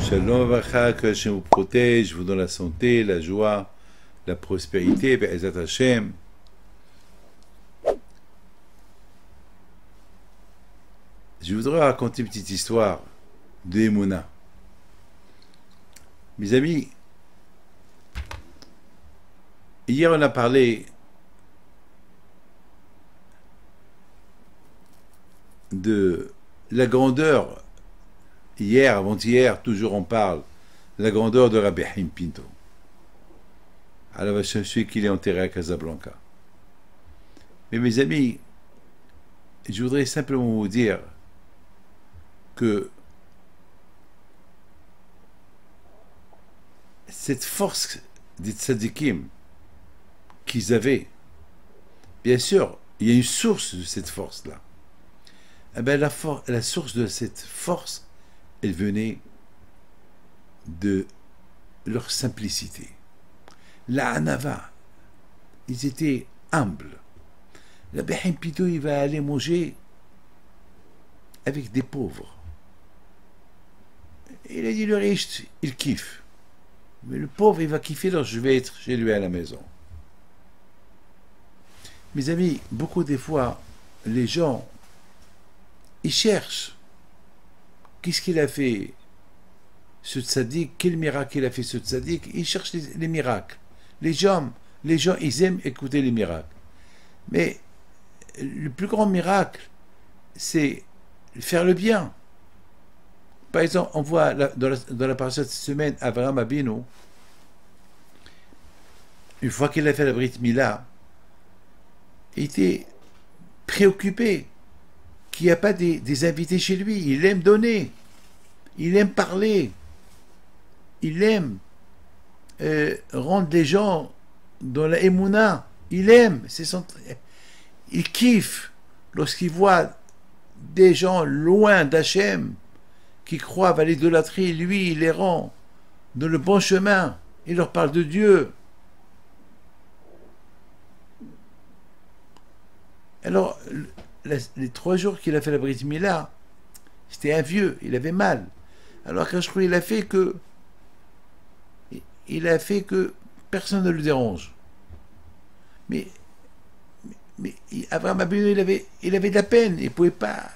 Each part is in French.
Shalom Avracha, que Hachem vous protège, vous donne la santé, la joie, la prospérité, Be'ezat Hashem. Je voudrais raconter une petite histoire de Emouna. Mes amis, hier on a parlé de la grandeur. Hier, avant-hier, toujours on parle de la grandeur de Rabbi Haim Pinto. Alors je suis qu'il est enterré à Casablanca. Mais mes amis, je voudrais simplement vous dire que cette force des tzadikim qu'ils avaient, bien sûr, il y a une source de cette force-là. Eh bien, la source de cette force, elle venait de leur simplicité. La Hanava, ils étaient humbles. La Haim Pinto, il va aller manger avec des pauvres. Il a dit, le riche, il kiffe. Mais le pauvre, il va kiffer lorsque je vais être chez lui à la maison. Mes amis, beaucoup des fois, les gens, ils cherchent. Qu'est-ce qu'il a fait, ce tzaddik? Quel miracle il a fait, ce tzaddik? Ils cherchent les miracles. Les gens, ils aiment écouter les miracles. Mais le plus grand miracle, c'est faire le bien. Par exemple, on voit dans la parasha de cette semaine, Avraham Avinu, une fois qu'il a fait la Brit Mila, il était préoccupé qu'il n'y a pas des invités chez lui. Il aime donner, il aime parler, il aime rendre les gens dans la Emouna. Il aime, il kiffe lorsqu'il voit des gens loin d'Hachem qui croient à l'idolâtrie. Lui, il les rend dans le bon chemin. Il leur parle de Dieu. Alors, les 3 jours qu'il a fait la Brit Mila, c'était un vieux, il avait mal. Alors quand je crois, il a fait que personne ne le dérange. Mais Avraham Avinu, il avait de la peine, il pouvait pas,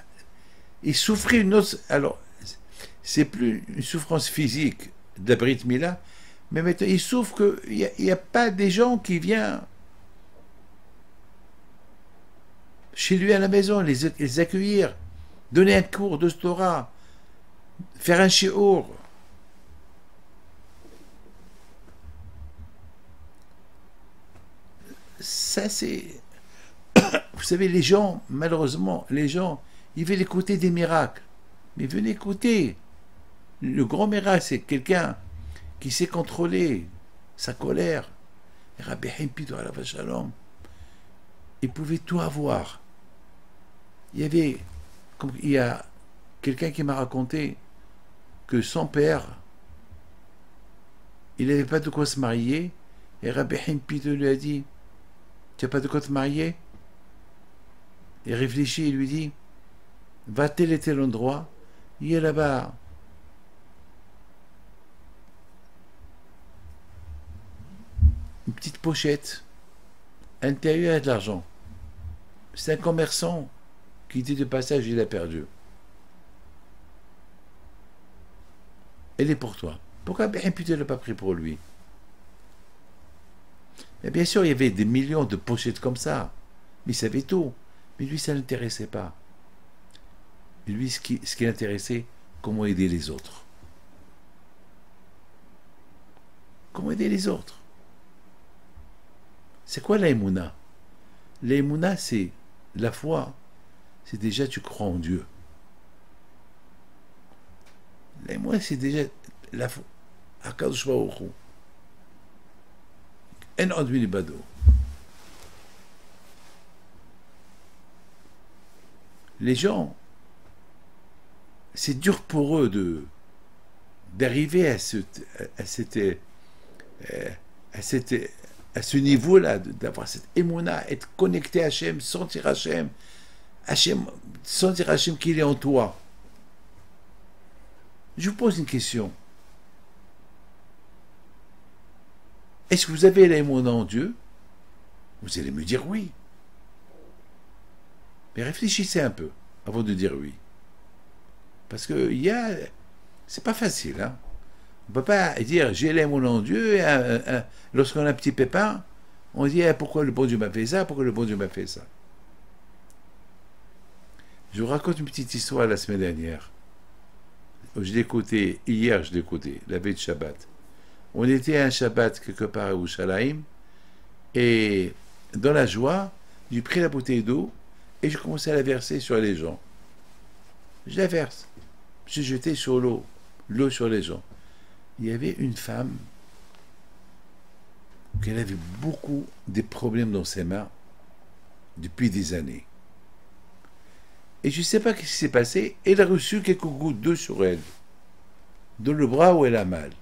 il souffrait une autre. Alors, c'est plus une souffrance physique de la Brit Mila, mais maintenant il souffre qu'il n'y a pas des gens qui viennent chez lui à la maison, les accueillir, donner un cours de Torah, faire un shiur. Ça, c'est... Vous savez, les gens, malheureusement, ils veulent écouter des miracles. Mais venez écouter. Le grand miracle, c'est quelqu'un qui sait contrôler sa colère. Rabbi Haim Pinto, alav shalom, il pouvait tout avoir. Il y a quelqu'un qui m'a raconté que son père, il n'avait pas de quoi se marier, et Rabbi Haim Pinto lui a dit, tu n'as pas de quoi te marier? Il réfléchit, il lui dit, va à tel et tel endroit, il y a là-bas une petite pochette, à l'intérieur il y a de l'argent. C'est un commerçant qui était de passage, il a perdu. Elle est pour toi. Pourquoi Haim Pinto ne l'a pas pris pour lui? Et bien sûr, il y avait des millions de pochettes comme ça, mais il savait tout. Mais lui, ça ne l'intéressait pas. Et lui, ce qui l'intéressait, comment aider les autres. Comment aider les autres? C'est quoi la Emouna? La Emouna, c'est la foi. C'est déjà tu crois en Dieu. La Emouna, c'est déjà la foi. Akadosh Baruch Hu. En od milibado. Les gens, c'est dur pour eux d'arriver à ce niveau-là, d'avoir cette émouna, être connecté à Hachem, sentir Hachem, sentir Hachem qu'il est en toi. Je vous pose une question. est-ce que vous avez l'amour en Dieu? Vous allez me dire oui. Mais réfléchissez un peu avant de dire oui. Parce que c'est pas facile. Hein? On ne peut pas dire j'ai l'amour en Dieu et lorsqu'on a un petit pépin, on dit pourquoi le bon Dieu m'a fait ça, pourquoi le bon Dieu m'a fait ça. Je vous raconte une petite histoire la semaine dernière. Je l'ai écouté, hier je l'ai écouté, la veille de Shabbat. On était à un Shabbat quelque part à Yerushalayim et dans la joie, j'ai pris la bouteille d'eau et je commençais à la verser sur les gens. Je la verse. J'ai jeté sur l'eau sur les gens. Il y avait une femme qui avait beaucoup de problèmes dans ses mains depuis des années. Et je ne sais pas ce qui s'est passé, elle a reçu quelques gouttes d'eau sur elle, dans le bras où elle a mal.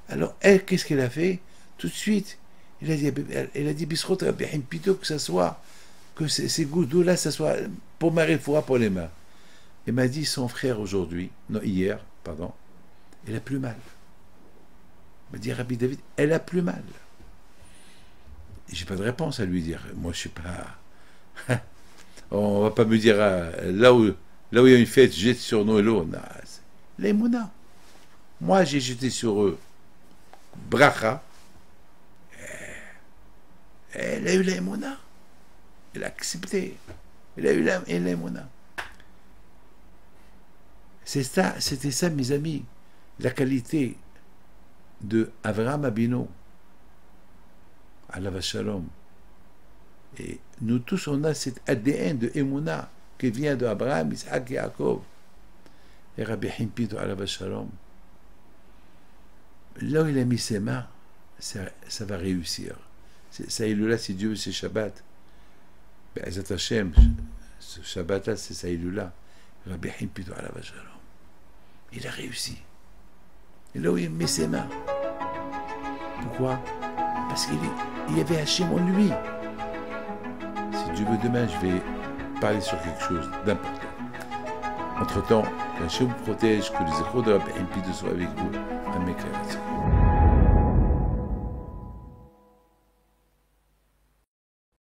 Alors elle, qu'est-ce qu'elle a fait? Tout de suite, elle a dit Bisrot, plutôt que ça soit, que ces gouttes d'eau-là, ça soit pour Marie Foura pour les mains. Elle m'a dit son frère aujourd'hui, non hier, pardon, elle a plus mal. Elle m'a dit Rabbi David, elle a plus mal. J'ai pas de réponse à lui dire. Moi, je suis pas. On va pas me dire là où il y a une fête, jette sur nous l'eau. Les Mouna. Moi, j'ai jeté sur eux bracha. Elle a eu les Mouna. Elle a accepté. Elle a eu les Mouna. C'était ça, mes amis, la qualité de Avraham Abino, Alav Shalom. Et nous tous, on a cet ADN de Emouna qui vient de Abraham, Isaac et Yaakov. Et Rabbi Himpido, Alav Shalom. Là où il a mis ses mains, ça va réussir. Ça là, c'est Dieu, c'est Shabbat. Ben, Azat Hashem, ce Shabbat-là, c'est ça là. Rabbi Himpido, Alav Shalom. Il a réussi. Et là où il met ses mains. Pourquoi? Parce qu'il y avait Hachem en lui. Si Dieu veut, demain, je vais parler sur quelque chose d'important. Entre-temps, qu'Hachem vous protège, que les échos de Rabbi Himpido soient avec vous. Amen.